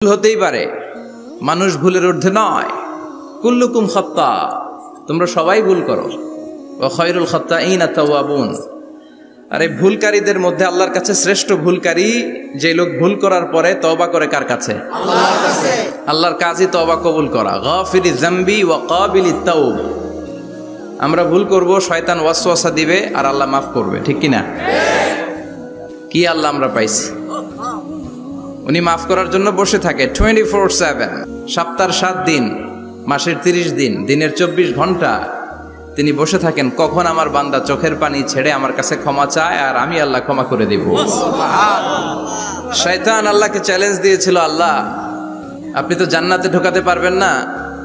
ভুল হতেই পারে, মানুষ ভুলের ঊর্ধ্বে নয়। কুল্লুকুম খাত্তা, তোমরা সবাই ভুল করো। ওয়া খায়রুল খাত্তাইনা তাওয়াবুন, আর এই ভুলকারীদের মধ্যে আল্লাহর কাছে শ্রেষ্ঠ ভুলকারী যে লোক ভুল করার পরে তওবা করে কার কাছে? আল্লাহর কাছে। আল্লাহর কাজই তওবা কবুল করা। গাফিরিজ যামবি ওয়া কাবিলিত তাওব। আমরা ভুল করব, শয়তান ওয়াসওয়াসা দিবে আর আল্লাহ মাফ করবে, ঠিক কি না? কি আল্লাহ আমরা পাইছি, উনি মাফ করার জন্য বসে থাকে 24/7, সপ্তাহের 7 দিন, মাসের 30 দিন, দিনের 24 ঘন্টা তিনি বসে থাকেন। কখন আমার বান্দা চোখের পানি ছেড়ে আমার কাছে ক্ষমা চায় আর আমি আল্লাহ ক্ষমা করে দিব। শয়তান আল্লাহকে চ্যালেঞ্জ দিয়েছিল, আল্লাহ আপনি তো জান্নাতে ঢোকাতে পারবেন না,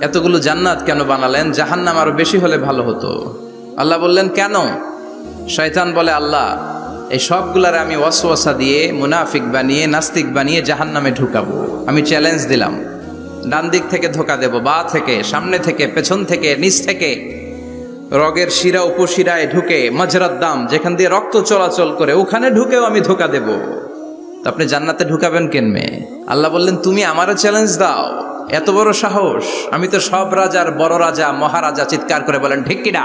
এতগুলো জান্নাত কেন বানালেন? জাহান্নাম আরো বেশি হলে ভালো হতো। আল্লাহ বললেন কেন? শয়তান বলে, আল্লাহ এই সবগুলারে আমি ওয়াসওয়াসা দিয়ে, মুনাফিক বানিয়ে, নাস্তিক বানিয়ে জাহান্নামে ঢুকাবো। আমি চ্যালেঞ্জ দিলাম, ডান দিক থেকে ধোকা দেব, বা থেকে, সামনে থেকে, পেছন থেকে, নিচ থেকে, রগের শিরা উপশিরায় ঢুকে, মাজরাত দাম যেখান দিয়ে রক্ত চলাচল করে ওখানে ঢুকেও আমি ধোকা দেব। তো আপনি জান্নাতে ঢুকাবেন কেনমে? আল্লাহ বললেন তুমি আমারও চ্যালেঞ্জ দাও, এত বড় সাহস? আমি তো সব রাজার বড় রাজা, মহারাজা। চিৎকার করে বলেন ঠিক কিনা?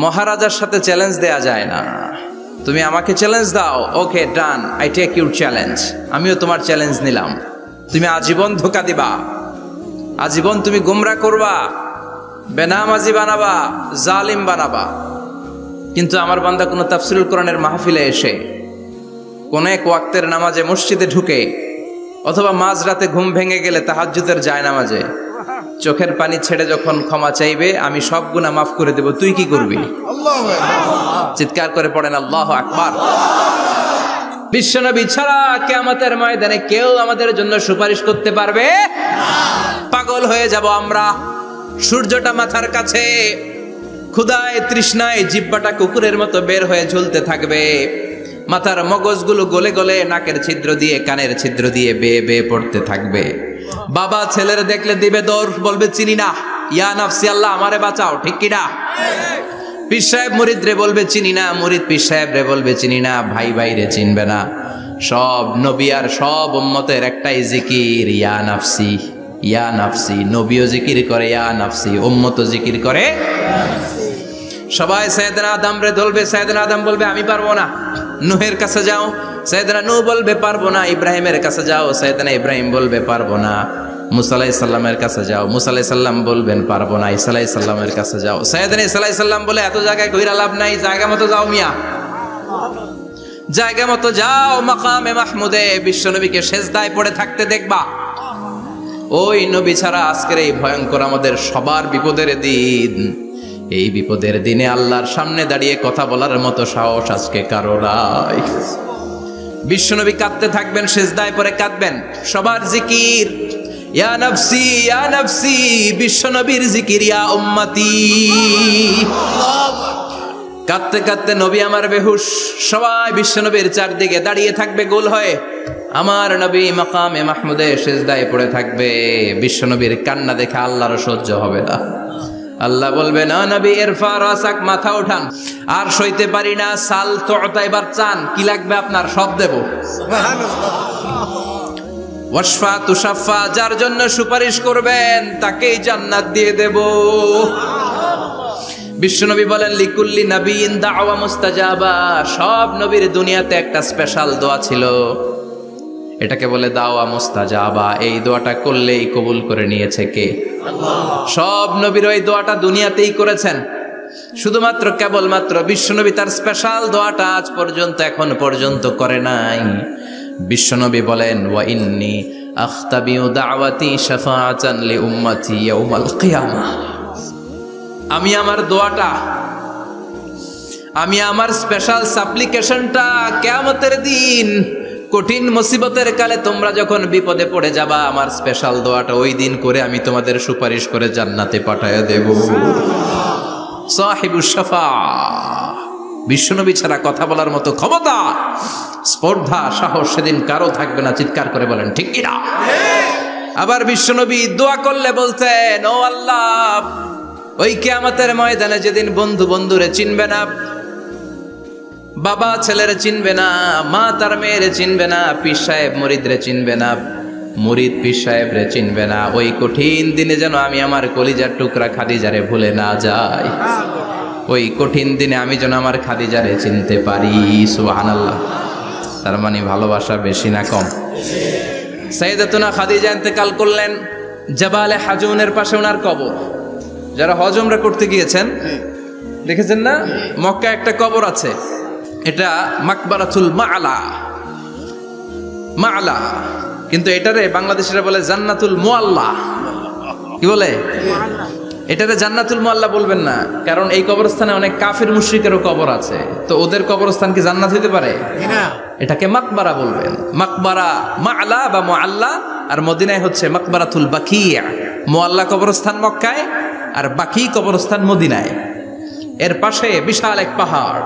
মহারাজার সাথে চ্যালেঞ্জ দেয়া যায় না। তুমি আমাকে চ্যালেঞ্জ দাও, ওকে ডান, আই টেক ইউর চ্যালেঞ্জ। আমিও তোমার চ্যালেঞ্জ নিলাম। তুমি আজীবন ধোকা দিবা, আজীবন তুমি গুমরা করবা, বেনামাজি বানাবা, জালিম বানাবা, কিন্তু আমার বান্দা কোনো তাফসীরুল কোরআনের মাহফিলে এসে, কোন এক ওয়াক্তের নামাজে মসজিদে ঢুকে, অথবা মাঝরাতে ঘুম ভেঙে গেলে তাহাজ্জুদের জায়নামাজে চোখের পানি ছেড়ে যখন ক্ষমা চাইবে, আমি সব গুনাহ মাফ করে দেব, তুই কি করবি? চিৎকার করে পড়েন আল্লাহু আকবার। বিশ্বনবী ছাড়া কিয়ামতের ময়দানে কেউ আমাদের জন্য সুপারিশ করতে পারবে না। পাগল হয়ে যাব আমরা। সূর্যটা মাথার কাছে, ক্ষুধায় তৃষ্ণায় জিহ্বাটা কুকুরের মতো বের হয়ে ঝুলতে থাকবে, মাথার মগজগুলো গলে গলে নাকের ছিদ্র দিয়ে, কানের ছিদ্র দিয়ে বেয়ে বেয়ে পড়তে থাকবে। বাবা ছেলের দেখলে দিবে দৌড়, বলবে চিনি না, ইয়া নাফসি আল্লাহ আমারে বাঁচাও, ঠিক কিনা? পীর সাহেব মুরিদ রে বলবে চিনি না, মুরিদ পীর সাহেব রে বলবে চিনি না, ভাই ভাই রে চিনবে না। সব নবী আর সব উম্মতের একটাই জিকির, ইয়া নাফসি, ইয়া নাফসি। নবীও জিকির করে ইয়া নাফসি, উম্মতও জিকির করে। সবাই সাইয়েদনা আদম রে ধরবে, সাইয়েদনা আদম বলবে আমি পারবো না। নূহের কাছে যাও, সাইয়েদনা নূহ বলবে পারবো না। ইব্রাহিমের কাছে যাও, সাইয়েদনা ইব্রাহিম বলবে পারবো না। মুসা আলাইহিস সালামের কাছে যাও, মুসা আলাইহিস সালাম বলবেন পারবো না। ঈসা আলাইহিস সালামের কাছে যাও, সাইয়েদনা ঈসা আলাইহিস সালাম বলে এত জায়গায় কইরা লাভ নাই, জায়গা মতো যাও মিয়া, জায়গা মতো যাও। মাকামে মাহমুদে বিশ্বনবীকে সেজদায় পড়ে থাকতে দেখবা। ওই নবী ছাড়া আজকের এই ভয়ঙ্কর আমাদের সবার বিপদের দিন, এই বিপদের দিনে আল্লাহর সামনে দাঁড়িয়ে কথা বলার মতো সাহস আজকে কারো নাই। বিশ্বনবী কাঁদতে থাকবেন, সেজদায় পড়ে কাঁদবেন। সবার জিকির ইয়া নাফসি, ইয়া নাফসি। বিশ্বনবীর জিকির ইয়া উম্মতি। কাঁদতে কাঁদতে নবী আমার বেহুশ, সবাই বিশ্বনবীর চারদিকে দাঁড়িয়ে থাকবে গোল হয়ে। আমার নবী মাকামে মাহমুদে সেজদায় পড়ে থাকবে। বিশ্বনবীর কান্না দেখে আল্লাহর সহ্য হবে না। আল্লাহ বলবে না নবী ইরফা রাসাক, মাথা উঠান, আর সইতে পারি না। সাল তুতা, এবার চান, কি লাগবে আপনার সব দেব। ওয়াশফা তুশাফা, যার জন্য সুপারিশ করবেন তাকেই জান্নাত দিয়ে দেব। বিশ্বনবী বলেন লিকুল্লি নবিয়িন দাওয়া মুস্তাজাবা। সব নবীর দুনিয়াতে একটা স্পেশাল দোয়া ছিল, এটাকে বলে দাওয়া মুস্তাজাবা। এই দোয়াটা করলেই কবুল করে নিয়েছে কে? আল্লাহ। সব নবীর ওই দোয়াটা দুনিয়াতেই করেছেন, শুধুমাত্র কেবলমাত্র বিশ্বনবী তার স্পেশাল দোয়াটা আজ পর্যন্ত, এখন পর্যন্ত করে নাই। বিশ্বনবী বলেন ওয়া ইন্নী আখতাবিউ দাওয়াতি শাফাআতান লি উম্মতি ইয়াউমাল কিয়ামাহ। আমি আমার দোয়াটা, আমি আমার স্পেশাল সাপ্লিকেশনটা কিয়ামতের দিন, কঠিন মুসিবতের কালে তোমরা যখন বিপদে পড়ে যাবা, আমার স্পেশাল দোয়াটা ওই দিন করে আমি তোমাদের সুপারিশ করে জান্নাতে পাঠায়া দেব। সাহিবুশ শাফাআহ। বিশ্বনবী ছাড়া কথা বলার মতো ক্ষমতা, স্পর্ধা, সাহস সেদিন কারো থাকবে না। চিৎকার করে বলেন ঠিক কিনা? আবার বিশ্বনবী দোয়া করলে বলতেন, ও আল্লাহ, ওই কিয়ামতের ময়দানে যেদিন বন্ধু বন্ধুরে চিনবে না, বাবা ছেলেরে চিনবে না, মা তার মেয়েরে চিনবে না, পীর সাহেব মুরিদরে চিনবে না, মুরিদ পীর সাহেবরে চিনবে না। ওই কঠিন দিনে যেন আমি আমার কলিজার টুকরা খাদিজারে ভুলে না যাই, ওই কঠিন দিনে আমি যেন আমার খাদিজারে চিনতে পারি। সুবহানাল্লাহ। তার মানে ভালোবাসা বেশি না কম? সাইয়েদাতুনা খাদিজা ইন্তেকাল করলেন, জাবালে হাজুনের পাশে ওনার কবর। যারা হজ উমরা করতে গিয়েছেন দেখেছেন না, মক্কা একটা কবর আছে, এটা মাকবারাতুল মা'লা। মা'লা, কিন্তু এটারে বাংলাদেশিরা বলে জান্নাতুল মুআল্লা। কি বলে? এটারে জান্নাতুল মুআল্লা বলবেন না, কারণ এই কবরস্থানে অনেক কাফির মুশরিকেরও কবর আছে, তো ওদের কবরস্থান কি জান্নাত হইতে পারে? এটাকে মাকবারা বলবেন। মাকবারা মা'লা বা মুআল্লা, আর মদিনায় হচ্ছে মাকবারাতুল বাকিয়া। মুআল্লা কবরস্থান মক্কায়, আর বাকি কবরস্থান মদিনায়। এর পাশে বিশাল এক পাহাড়,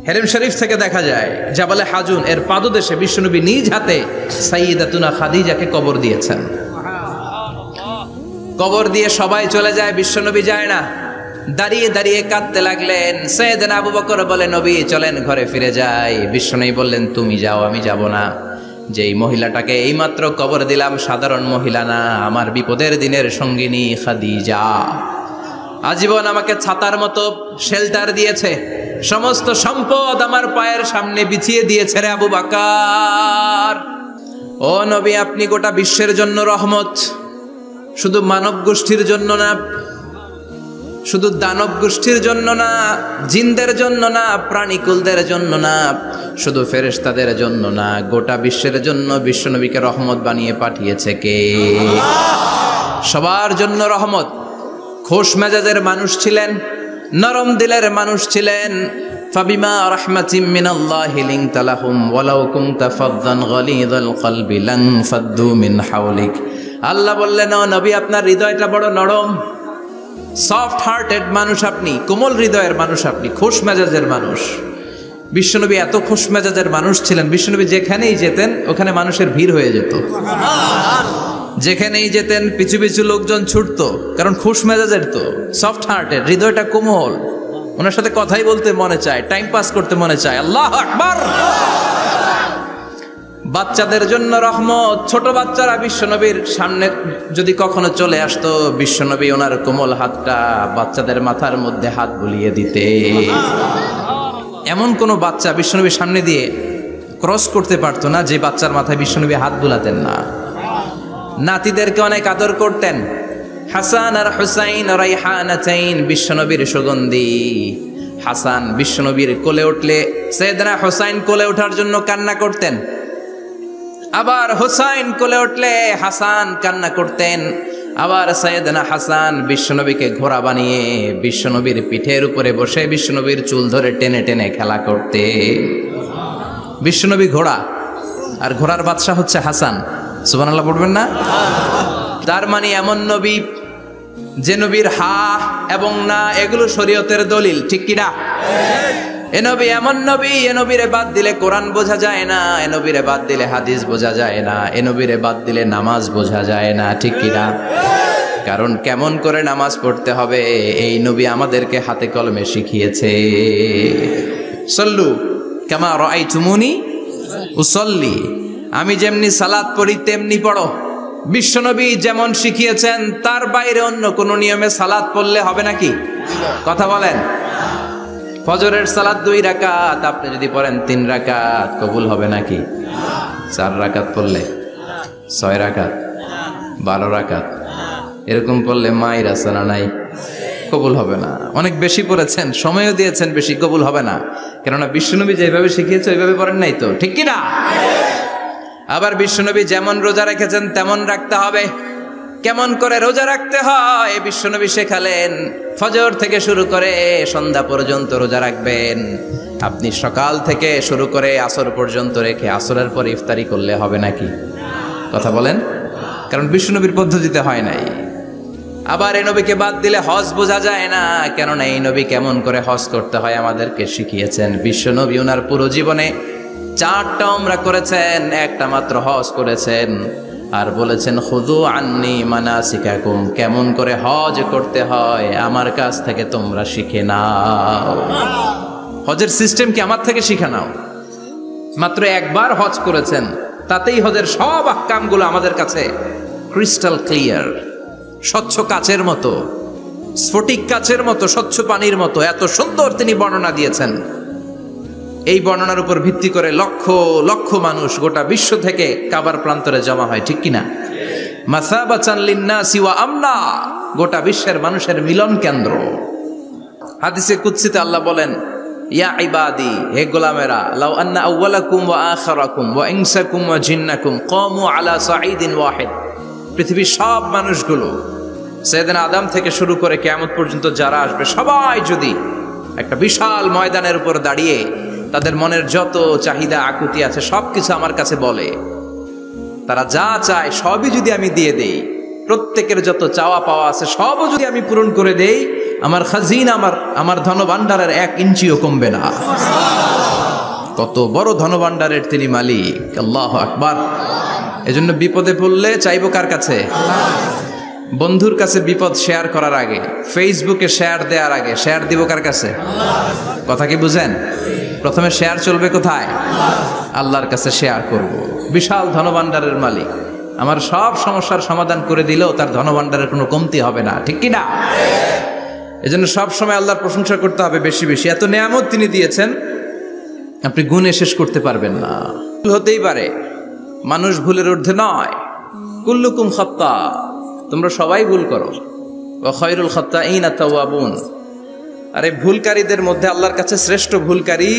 হেরেম শরীফ থেকে দেখা যায় জাবালে হাজুন এর পাদদেশে বিশ্বনবী নিজ হাতে সাইয়্যিদাতুনা খাদিজাকে কবর দিয়েছেন। কবর দিয়ে সবাই চলে যায়, বিশ্বনবী যায় না। দাঁড়িয়ে দাঁড়িয়ে কাঁদতে লাগলেন। সাইয়েদনা আবু বকর বলে, নবী চলেন ঘরে ফিরে যাই। বিশ্বনবী বললেন, তুমি যাও, আমি যাব না। যেই মহিলাটাকে এইমাত্র কবর দিলাম সাধারণ মহিলা না, আমার বিপদের দিনের সঙ্গিনী খাদিজা। আজীবন আমাকে ছাতার মতো শেল্টার দিয়েছে, সমস্ত সম্পদ আমার পায়ের সামনে বিছিয়ে দিয়েছে রে আবু বকর। ও নবী, আপনি গোটা বিশ্বের জন্য রহমত, শুধু মানব গোষ্ঠীর জন্য না, শুধু দানব গোষ্ঠীর জন্য না, জিনদের জন্য না, প্রাণীকুলদের জন্য না, শুধু ফেরেশতাদের জন্য না, গোটা বিশ্বের জন্য বিশ্বনবীকে রহমত বানিয়ে পাঠিয়েছে কে? সবার জন্য রহমত। খোশ মেজাজের মানুষ ছিলেন, নরম দিলের মানুষ ছিলেন। ফাবিমা রাহমাতিম মিনাল্লাহি লিনতা লাহুম ওয়ালাউ কুনতা ফাযযান গালিযাল কলবি লান ফাদ্দু মিন হাওলিক। আল্লাহ বললেন, ও নবী, আপনার হৃদয়টা বড় নরম, সফট হার্টেড মানুষ আপনি, কোমল হৃদয়ের মানুষ আপনি, খোশ মেজাজের মানুষ। বিশ্বনবী এত খোশ মেজাজের মানুষ ছিলেন, বিশ্বনবী যেখানেই যেতেন ওখানে মানুষের ভিড় হয়ে যেত। যেখানেই যেতেন পিছু পিছু লোকজন ছুটতো, কারণ খোশ মেজাজের তো, সফট হার্টেড, হৃদয়টা কোমল। ওনার সাথে কথাই বলতে মনে চায়, টাইম পাস করতে মনে চায়। আল্লাহু আকবার। বাচ্চাদের জন্য রহমত। ছোট বাচ্চারা বিশ্বনবীর সামনে যদি কখনো চলে আসতো, বিশ্বনবী ওনার কোমল হাতটা বাচ্চাদের মাথার মধ্যে হাত বুলিয়ে দিতে। এমন কোনো বাচ্চা বিশ্বনবীর সামনে দিয়ে ক্রস করতে পারতো না যে বাচ্চার মাথায় বিশ্বনবী হাত বুলাতেন না। নাতিদেরকে অনেক আদর করতেন। হাসান আর হুসাইন রাইহানাতাইন, বিশ্বনবীর সুগন্ধি। হাসান বিশ্বনবীর কোলে উঠলে সাইয়েদনা হুসাইন কোলে ওঠার জন্য কান্না করতেন, আবার হুসাইন কোলে উঠলে হাসান কান্না করতেন। আবার সাইয়েদনা হাসান বিশ্বনবীকে ঘোড়া বানিয়ে বিশ্বনবীর পিঠের উপরে বসে বিশ্বনবীর চুল ধরে টেনে টেনে খেলা করতে। বিশ্বনবী ঘোড়া, আর ঘোড়ার বাদশা হচ্ছে হাসান। সুবহানাল্লাহ পড়বেন না? তার মানে এমন নবী যে নবীর হা এবং না এগুলো শরীয়তের দলিল, ঠিক কিনা? এ নবী এমন নবী, এ নবীরে বাদ দিলে কোরআন বোঝা যায় না, এ নবীরে বাদ দিলে হাদিস বোঝা যায় না, এ নবীরে বাদ দিলে নামাজ বোঝা যায় না, ঠিক কিনা? কারণ কেমন করে নামাজ পড়তে হবে এই নবী আমাদেরকে হাতে কলমে শিখিয়েছে। সল্লু কামা রাআইতুমুনি উসাল্লি, আমি যেমনি সালাত পড়ি তেমনি পড়ো। বিশ্বনবী যেমন শিখিয়েছেন তার বাইরে অন্য কোন নিয়মে সালাত পড়লে হবে নাকি? কথা বলেন। ফজরের সালাত 2 রাকাত, আপনি যদি পড়েন 3 রাকাত, কবুল হবে নাকি? 4 রাকাত পড়লে, 6 রাকাত, 12 রাকাত এরকম পড়লে মায়ের আসানা নাই, কবুল হবে না। অনেক বেশি পড়েছেন, সময়ও দিয়েছেন বেশি, কবুল হবে না। কেননা বিশ্বনবী যেভাবে শিখিয়েছে ওইভাবে পড়েন নাই তো, ঠিক কিনা? আবার বিশ্বনবী যেমন রোজা রেখেছেন তেমন রাখতে হবে। কেমন করে রোজা রাখতে হয় বিশ্বনবী শেখালেন। ফজর থেকে শুরু করে সন্ধ্যা পর্যন্ত রোজা রাখবেন। আপনি সকাল থেকে শুরু করে আসর পর্যন্ত রেখে আসরের পর ইফতারি করলে হবে নাকি? কথা বলেন। কারণ বিশ্বনবীর পদ্ধতিতে হয় নাই। আবার এই নবীকে বাদ দিলে হজ বোঝা যায় না, কেননা এই নবী কেমন করে হজ করতে হয় আমাদেরকে শিখিয়েছেন। বিশ্বনবী ওনার পুরো জীবনে 4টা উমরা করেছেন, একটা মাত্র হজ করেছেন। আর বলেছেন খুযু আন্নী মানাসিকাকুম, কেমন করে হজ করতে হয় আমার কাছ থেকে তোমরা শিখে নাও। হজের সিস্টেম কি আমার থেকে শিখে নাও। মাত্র একবার হজ করেছেন, তাতেই হজের সব আহকামগুলো আমাদের কাছে ক্রিস্টাল ক্লিয়ার, স্বচ্ছ কাচের মতো, স্ফটিক কাচের মতো, স্বচ্ছ পানির মতো এত সুন্দর তিনি বর্ণনা দিয়েছেন। এই বর্ণনার উপর ভিত্তি করে লক্ষ লক্ষ মানুষ গোটা বিশ্ব থেকে কাবার প্রান্তরে জমা হয়, ঠিক কিনা? মাসাবাতান লিন্নাসি ওয়া আমনা, গোটা বিশ্বের মানুষের মিলন কেন্দ্র। হাদিসে কুদসিতে আল্লাহ বলেন, ইয়া ইবাদি, হে গোলামেরা, লাউ আন্না আউওয়ালাকুম ওয়া আখিরাকুম ওয়া ইনসাকুম ওয়া জিন্নাকুম কামু আলা সাঈদিন ওয়াহিদ, পৃথিবীর সব মানুষগুলো সাইয়েদনা আদম থেকে শুরু করে কিয়ামত পর্যন্ত যারা আসবে সবাই যদি একটা বিশাল ময়দানের উপর দাঁড়িয়ে তাদের মনের যত চাহিদা আকুতি আছে সবকিছু আমার কাছে বলে, তারা যা চায় সবই যদি আমি দিয়ে দেই, প্রত্যেকের যত চাওয়া পাওয়া আছে সবও যদি আমি পূরণ করে দেই, আমার খাজিনা, আমার ধনভাণ্ডারের 1 ইঞ্চিও কমবে না। কত বড় ধনভাণ্ডারের তিনি মালিক, আল্লাহু আকবার। এজন্য বিপদে পড়লে চাইবো কার কাছে? বন্ধুর কাছে বিপদ শেয়ার করার আগে, ফেসবুকে শেয়ার দেওয়ার আগে শেয়ার দিব কার কাছে? কথা কি বুঝেন? প্রথমে শেয়ার চলবে কোথায়? আল্লাহর কাছে শেয়ার করব। বিশাল ধনভাণ্ডারের মালিক আমার সব সমস্যার সমাধান করে দিলেও তার ধনভাণ্ডারের কোনো কমতি হবে না, ঠিক কি না? এজন্য সব সময় আল্লাহর প্রশংসা করতে হবে বেশি বেশি। এত নেয়ামত তিনি দিয়েছেন, আপনি গুণে শেষ করতে পারবেন না। হতেই পারে, মানুষ ভুলের ঊর্ধ্বে নয়। কুল্লুকুম খাত্তা, তোমরা সবাই ভুল করো। ওয়া খায়রুল খাত্তাইনা তাওয়াবুন, আরে ভুলকারীদের মধ্যে আল্লাহর কাছে শ্রেষ্ঠ ভুলকারী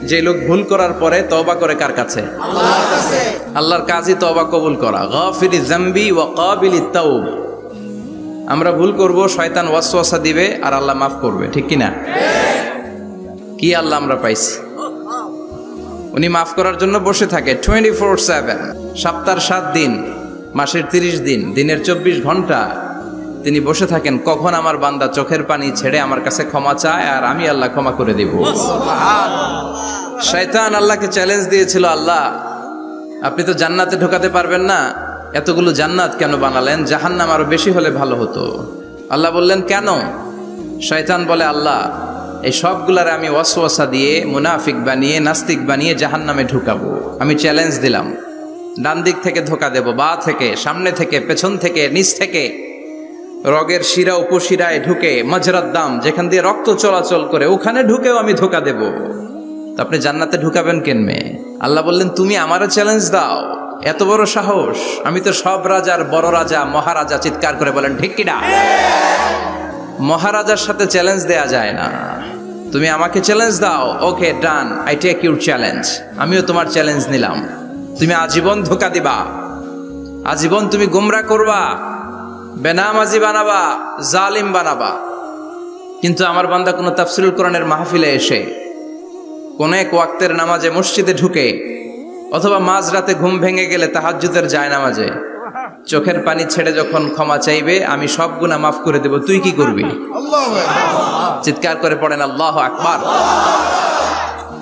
যে লোক ভুল করার পরে তওবা করে কার কাছে? আল্লাহর কাছে। আল্লাহর কাজই তওবা কবুল করা। গাফিরিজ যামবি ওয়া কাবিলিত তাওব, আমরা ভুল করব, শয়তান ওয়াসওয়াসা দিবে আর আল্লাহ মাফ করবে, ঠিক কি না? কি আল্লাহ আমরা পাইছি, উনি মাফ করার জন্য বসে থাকে 24/7, সপ্তাহের 7 দিন, মাসের 30 দিন, দিনের 24 ঘন্টা তিনি বসে থাকেন, কখন আমার বান্দা চোখের পানি ছেড়ে আমার কাছে ক্ষমা চায় আর আমি আল্লাহ ক্ষমা করে দেব। শয়তান আল্লাহকে চ্যালেঞ্জ দিয়েছিল, আল্লাহ আপনি তো জান্নাতে ঢোকাতে পারবেন না, এতগুলো জান্নাত কেন বানালেন? জাহান্নাম আরো বেশি হলে ভালো হতো। আল্লাহ বললেন কেন? শয়তান বলে, আল্লাহ এই সবগুলারে আমি ওয়াসওয়াসা দিয়ে, মুনাফিক বানিয়ে, নাস্তিক বানিয়ে জাহান্নামে ঢুকাবো। আমি চ্যালেঞ্জ দিলাম, ডান দিক থেকে ধোকা দেব, বা থেকে, সামনে থেকে, পেছন থেকে, নিচ থেকে, রগের শিরা উপশিরায় ঢুকে, মাজরাত দাম যেখান দিয়ে রক্ত চলাচল করে ওখানে ঢুকেও আমি ধোকা দেব। তো আপনি জান্নাতে ঢুকাবেন কেনমে? আল্লাহ বললেন, তুমি আমারও চ্যালেঞ্জ দাও, এত বড় সাহস? আমি তো সব রাজার বড় রাজা, মহারাজা। চিৎকার করে বলেন ঠিক কিনা? মহারাজার সাথে চ্যালেঞ্জ দেয়া যায় না। তুমি আমাকে চ্যালেঞ্জ দাও, ওকে ডান, আই টেক ইউর চ্যালেঞ্জ। আমিও তোমার চ্যালেঞ্জ নিলাম। তুমি আজীবন ধোকা দিবা, আজীবন তুমি গুমরা করবা, বেনামাজি বানাবা, জালিম বানাবা, কিন্তু আমার বান্দা কোনো তাফসীরুল কোরআনের মাহফিলে এসে, কোন এক ওয়াক্তের নামাজে মসজিদে ঢুকে, অথবা মাঝরাতে ঘুম ভেঙে গেলে তাহাজ্জুদের জায়নামাজে চোখের পানি ছেড়ে যখন ক্ষমা চাইবে, আমি সব গুনাহ মাফ করে দেব, তুই কি করবি? চিৎকার করে পড়েন আল্লাহু আকবার।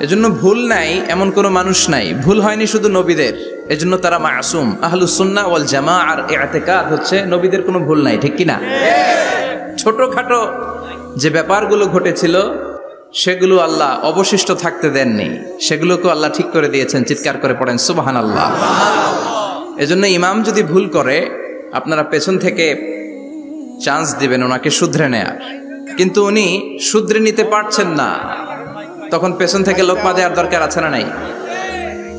এজন্য ভুল নাই এমন কোনো মানুষ নাই, ভুল হয়নি শুধু নবীদের, এজন্য তারা মাসুম। আহলুস সুন্নাহ ওয়াল জামাআর ইতিকাদ হচ্ছে নবীদের কোনো ভুল নাই, ঠিক কি না? ছোটখাটো যে ব্যাপারগুলো ঘটেছিল সেগুলো আল্লাহ অবশিষ্ট থাকতে দেননি, সেগুলোকে আল্লাহ ঠিক করে দিয়েছেন। চিৎকার করে পড়েন সুবহানাল্লাহ। এজন্য ইমাম যদি ভুল করে, আপনারা পেছন থেকে চান্স দিবেন ওনাকে শুধরে নেয়ার, কিন্তু উনি শুধরে নিতে পারছেন না, তখন পেছন থেকে লোকমা দেওয়ার দরকার আছে না নাই?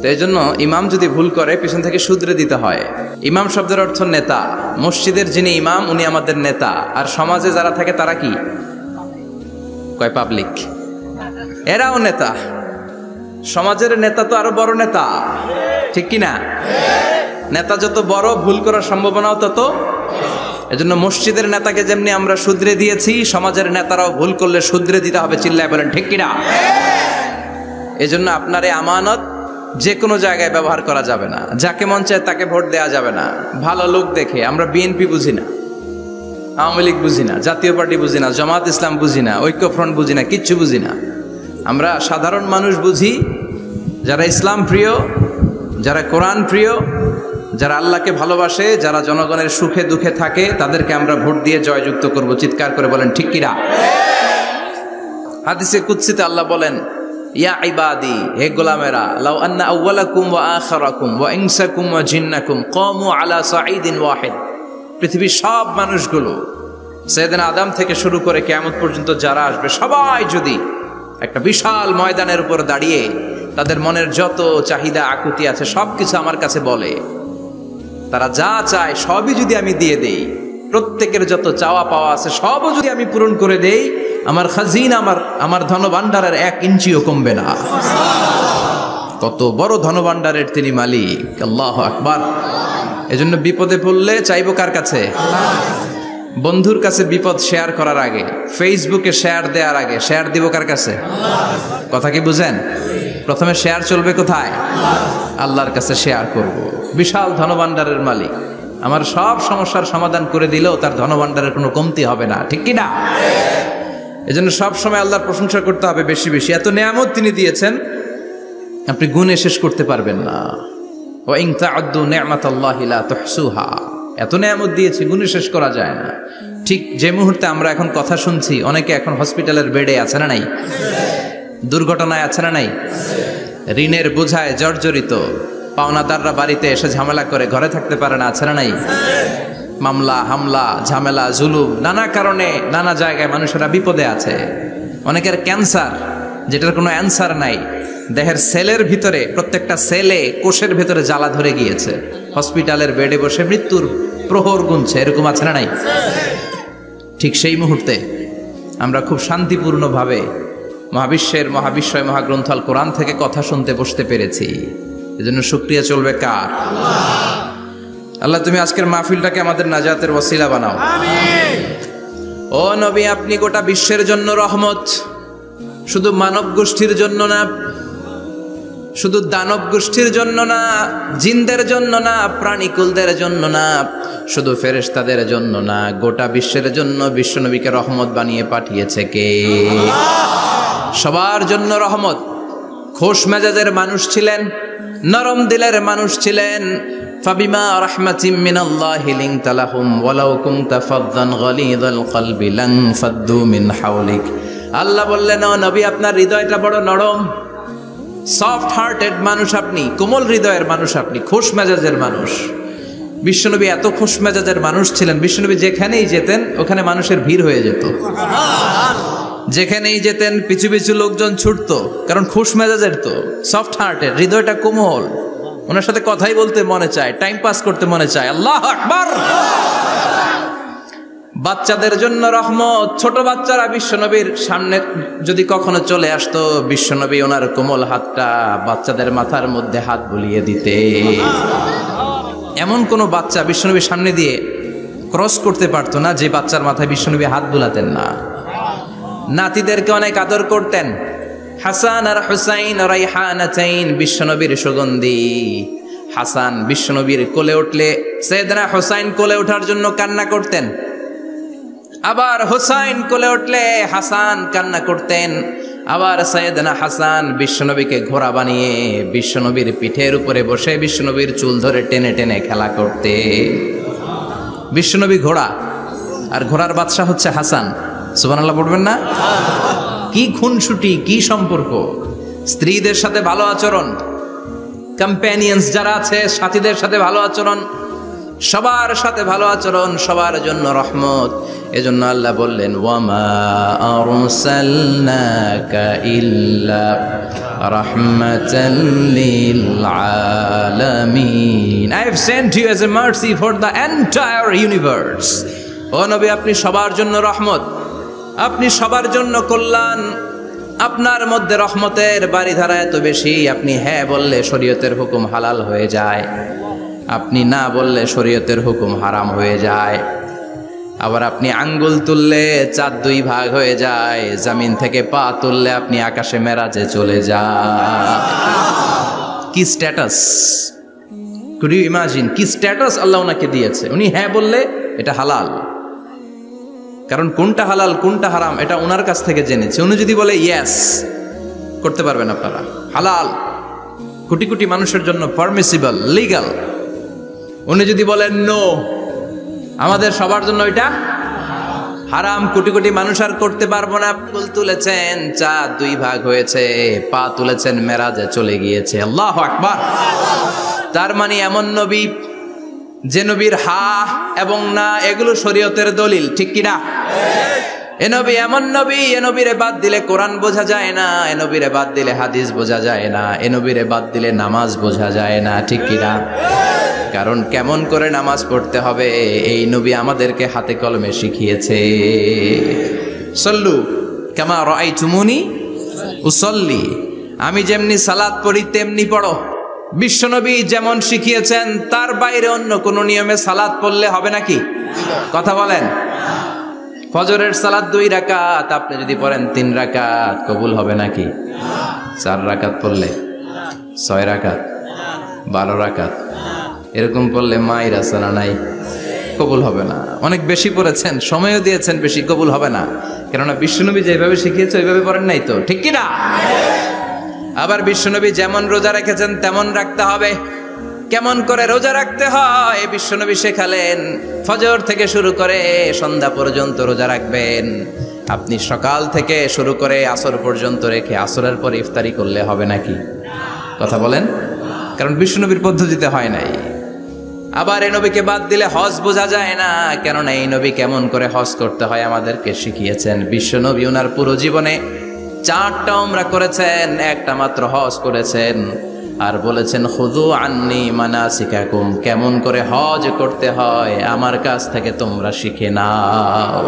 তো এই জন্য ইমাম যদি ভুল করে পেছন থেকে শুধরে দিতে হয়। ইমাম শব্দের অর্থ নেতা। মসজিদের যিনি ইমাম উনি আমাদের নেতা, আর সমাজে যারা থাকে তারা কি কয়? পাবলিক, এরাও নেতা। সমাজের নেতা তো আরো বড় নেতা, ঠিক কিনা? নেতা যত বড়, ভুল করার সম্ভাবনাও তত। এজন্য মসজিদের নেতাকে যেমনি আমরা শুধরে দিয়েছি, সমাজের নেতারাও ভুল করলে শুধরে দিতে হবে। চিল্লায় বলেন ঠিক কিনা? এজন্য আপনার এই আমানত যে কোনো জায়গায় ব্যবহার করা যাবে না, যাকে মন চায় তাকে ভোট দেওয়া যাবে না। ভালো লোক দেখে, আমরা বিএনপি বুঝি না, আওয়ামী লীগ বুঝি না, জাতীয় পার্টি বুঝি না, জামাত ইসলাম বুঝি না, ঐক্যফ্রন্ট বুঝি না, কিচ্ছু বুঝি না। আমরা সাধারণ মানুষ বুঝি, যারা ইসলাম প্রিয়, যারা কোরআন প্রিয়, যারা আল্লাহকে ভালোবাসে, যারা জনগণের সুখে দুঃখে থাকে, তাদেরকে আমরা ভোট দিয়ে জয়যুক্ত করব। চিৎকার করে বলেন ঠিক কিনা? হাদিসে কুদসিতে আল্লাহ বলেন, ইয়া ইবাদি, হে গোলামেরা, লাউ আন্না আউওয়ালাকুম ওয়া আখিরাকুম ওয়া ইনসাকুম ওয়া জিন্নাকুম কামু আলা সাঈদিন ওয়াহিদ, পৃথিবীর সব মানুষগুলো সাইয়েদনা আদম থেকে শুরু করে কিয়ামত পর্যন্ত যারা আসবে সবাই যদি একটা বিশাল ময়দানের উপর দাঁড়িয়ে তাদের মনের যত চাহিদা আকুতি আছে সবকিছু আমার কাছে বলে, তারা যা চায় সবই যদি আমি দিয়ে দেই, প্রত্যেকের যত চাওয়া পাওয়া আছে সবও যদি আমি পূরণ করে দেই, আমার খাজিনা আমার ধনভাণ্ডারের 1 ইঞ্চিও কমবে না। কত বড় ধনভাণ্ডারের তিনি মালিক, আল্লাহু আকবার। এজন্য বিপদে পড়লে চাইবো কার কাছে? বন্ধুর কাছে বিপদ শেয়ার করার আগে, ফেসবুকে শেয়ার দেওয়ার আগে শেয়ার দিব কার কাছে? কথা কি বুঝেন? প্রথমে শেয়ার চলবে কোথায়? আল্লাহর কাছে শেয়ার করব। বিশাল ধনভাণ্ডারের মালিক আমার সব সমস্যার সমাধান করে দিলেও তার ধনভাণ্ডারের কোনো কমতি হবে না, ঠিক কি না? এজন্য সব সময় আল্লাহর প্রশংসা করতে হবে বেশি বেশি। এত নেয়ামত তিনি দিয়েছেন, আপনি গুণে শেষ করতে পারবেন না। ওয়া ইন তা'উদ্দু নি'মাতাল্লাহি লা তুহসুহা, এত নেয়ামত দিয়েছি গুণে শেষ করা যায় না। ঠিক যে মুহূর্তে আমরা এখন কথা শুনছি, অনেকে এখন হসপিটালের বেডে আছে না নাই? দুর্ঘটনায় আছে না নাই? ঋণের বোঝায় জর্জরিত, পাওনাদাররা বাড়িতে এসে ঝামেলা করে ঘরে থাকতে পারে না, আছে না নাই? মামলা হামলা ঝামেলা জুলুম, নানা কারণে নানা জায়গায় মানুষেরা বিপদে আছে। অনেকের ক্যান্সার, যেটার কোনো অ্যান্সার নাই, দেহের সেলের ভিতরে, প্রত্যেকটা সেলে কোষের ভিতরে জ্বালা ধরে গিয়েছে, হসপিটালের বেডে বসে মৃত্যুর প্রহর গুনছে, এরকম আছে না নাই? ঠিক সেই মুহূর্তে আমরা খুব শান্তিপূর্ণভাবে মহাবিশ্বের মহাবিশ্বয় মহাগ্রন্থ আল কোরআন থেকে কথা শুনতে বসতে পেরেছি। এজন্য শুকরিয়া চলবে কার? আল্লাহ, তুমি আজকের মাহফিলটাকে আমাদের নাজাতের ওয়াসিলা বানাও। আমিন। ও নবী, আপনি গোটা বিশ্বের জন্য রহমত, শুধু মানব গোষ্ঠীর জন্য না, শুধু দানব গোষ্ঠীর জন্য না, জিনদের জন্য না, প্রাণীকুলদের জন্য না, শুধু ফেরেশতাদের জন্য না, গোটা বিশ্বের জন্য বিশ্বনবীকে রহমত বানিয়ে পাঠিয়েছে কে? সবার জন্য রহমত। খোশ মেজাজের মানুষ ছিলেন, নরম দিলের মানুষ ছিলেন। ফাবিমা রাহমাতিম মিনাল্লাহি লিনতা লাহুম ওয়ালাউ কুনতা ফাযযান গালিযাল কলবি লানফাদ্দু মিন হাওলিক। আল্লাহ বললেন, ও নবী, আপনার হৃদয়টা বড় নরম, সফট হার্টেড মানুষ আপনি, কোমল হৃদয়ের মানুষ আপনি, খোশ মেজাজের মানুষ। বিশ্বনবী এত খোশ মেজাজের মানুষ ছিলেন, বিশ্বনবী যেখানেই যেতেন ওখানে মানুষের ভিড় হয়ে যেত। যেখানেই যেতেন পিছু পিছু লোকজন ছুটতো, কারণ খোশ মেজাজের তো, সফট হার্টের, হৃদয়টা কোমল, ওনার সাথে কথাই বলতে মনে চায়, টাইম পাস করতে মনে চায়। আল্লাহু আকবার। বাচ্চাদের জন্য রহমত। ছোট বাচ্চারা বিশ্বনবীর সামনে যদি কখনো চলে আসতো, বিশ্বনবী ওনার কোমল হাতটা বাচ্চাদের মাথার মধ্যে হাত বুলিয়ে দিতে। এমন কোন বাচ্চা বিশ্বনবীর সামনে দিয়ে ক্রস করতে পারতো না যে বাচ্চার মাথায় বিশ্বনবী হাত বুলাতেন না। নাতিদেরকে অনেক আদর করতেন। হাসান আর হুসাইন রাইহানাতাইন, বিশ্বনবীর সুগন্ধি। হাসান বিশ্বনবীর কোলে উঠলে সাইয়েদনা হুসাইন কোলে ওঠার জন্য কান্না করতেন, আবার হুসাইন কোলে উঠলে হাসান কান্না করতেন। আবার সাইয়েদনা হাসান বিশ্বনবীকে ঘোড়া বানিয়ে বিশ্বনবীর পিঠের উপরে বসে বিশ্বনবীর চুল ধরে টেনে টেনে খেলা করতে। বিশ্বনবী ঘোড়া, আর ঘোড়ার বাদশা হচ্ছে হাসান। সুবহানাল্লাহ পড়বেন না? কি খুনসুটি, কি সম্পর্ক! স্ত্রীদের সাথে ভালো আচরণ, কম্প্যানিয়ন্স যারা আছে সাথীদের সাথে ভালো আচরণ, সবার সাথে ভালো আচরণ, সবার জন্য রহমত। এজন্য আল্লাহ বললেন, ওয়ামা আরসালনাকা ইল্লা রাহমাতাল লিল আলামিন। I have sent you as a mercy for the entire universe. ও নবী, আপনি সবার জন্য রহমত, আপনি সবার জন্য কল্যাণ। আপনার মধ্যে রহমতের বাড়িধারা এত বেশি, আপনি হ্যাঁ বললে শরীয়তের হুকুম হালাল হয়ে যায়, আপনি না বললে শরীয়তের হুকুম হারাম হয়ে যায়। আবার আপনি আঙ্গুল তুললে চাঁদ 2 ভাগ হয়ে যায়, জমিন থেকে পা তুললে আপনি আকাশে মেরাজে চলে যান। কি স্ট্যাটাস! কুড ইউ ইমাজিন কি স্ট্যাটাস আল্লাহ ওনাকে দিয়েছে। উনি হ্যাঁ বললে এটা হালাল, কারণ কোনটা হালাল কোনটা হারাম এটা ওনার কাছ থেকে জেনেছে। উনি যদি বলে ইয়েস, করতে পারবেন আপনারা, হালাল, কোটি কোটি মানুষের জন্য পারমিসিবল, লিগ্যাল। উনি যদি বলেন নো, আমাদের সবার জন্য এটা হারাম কোটি কোটি মানুষ আর করতে পারবো না। ফুল তুলেছেন, চাঁদ 2 ভাগ হয়েছে, পা তুলেছেন, মেরাজে চলে গিয়েছে। আল্লাহু আকবার। তার মানে এমন নবী যে নবীর হা এবং না এগুলো শরীয়তের দলিল, ঠিক কি না? এ নবী এমন নবী, এ নবীরে বাদ দিলে কোরআন বোঝা যায় না, এ নবীরে বাদ দিলে হাদিস বোঝা যায় না, এ নবীরে বাদ দিলে নামাজ বোঝা যায় না, ঠিক কি না? কারণ কেমন করে নামাজ পড়তে হবে এই নবী আমাদেরকে হাতে কলমে শিখিয়েছে। সল্লু কামা রাআইতুমুনি উসাল্লি, আমি যেমনি সালাত পড়ি তেমনি পড়ো। বিশ্বনবী যেমন শিখিয়েছেন তার বাইরে অন্য কোন নিয়মে সালাত পড়লে হবে নাকি? কথা বলেন। ফজরের সালাত 2 রাকাত, আপনি যদি পড়েন 3 রাকাত, কবুল হবে নাকি? 4 রাকাত পড়লে, 6 রাকাত, 12 রাকাত এরকম পড়লে মায়ের আসানা নাই, কবুল হবে না। অনেক বেশি পড়েছেন, সময়ও দিয়েছেন বেশি, কবুল হবে না। কেননা বিশ্বনবী যেভাবে শিখিয়েছে ওইভাবে পড়েন নাই তো, ঠিক কি না? আবার বিশ্বনবী যেমন রোজা রেখেছেন তেমন রাখতে হবে। কেমন করে রোজা রাখতে হয় বিশ্বনবী শেখালেন। ফজর থেকে শুরু করে সন্ধ্যা পর্যন্ত রোজা রাখবেন। আপনি সকাল থেকে শুরু করে আসর পর্যন্ত রেখে আসরের পর ইফতারি করলে হবে নাকি? কথা বলেন। কারণ বিশ্বনবীর পদ্ধতিতে হয় নাই। আবার এই নবীকে বাদ দিলে হজ বোঝা যায় না, কেননা এই নবী কেমন করে হজ করতে হয় আমাদেরকে শিখিয়েছেন। বিশ্বনবী ওনার পুরো জীবনে 4টা উমরা করেছেন, একটা মাত্র হজ করেছেন। আর বলেছেন খুযু আন্নী মানাসিকাকুম, কেমন করে হজ করতে হয় আমার কাছ থেকে তোমরা শিখে নাও।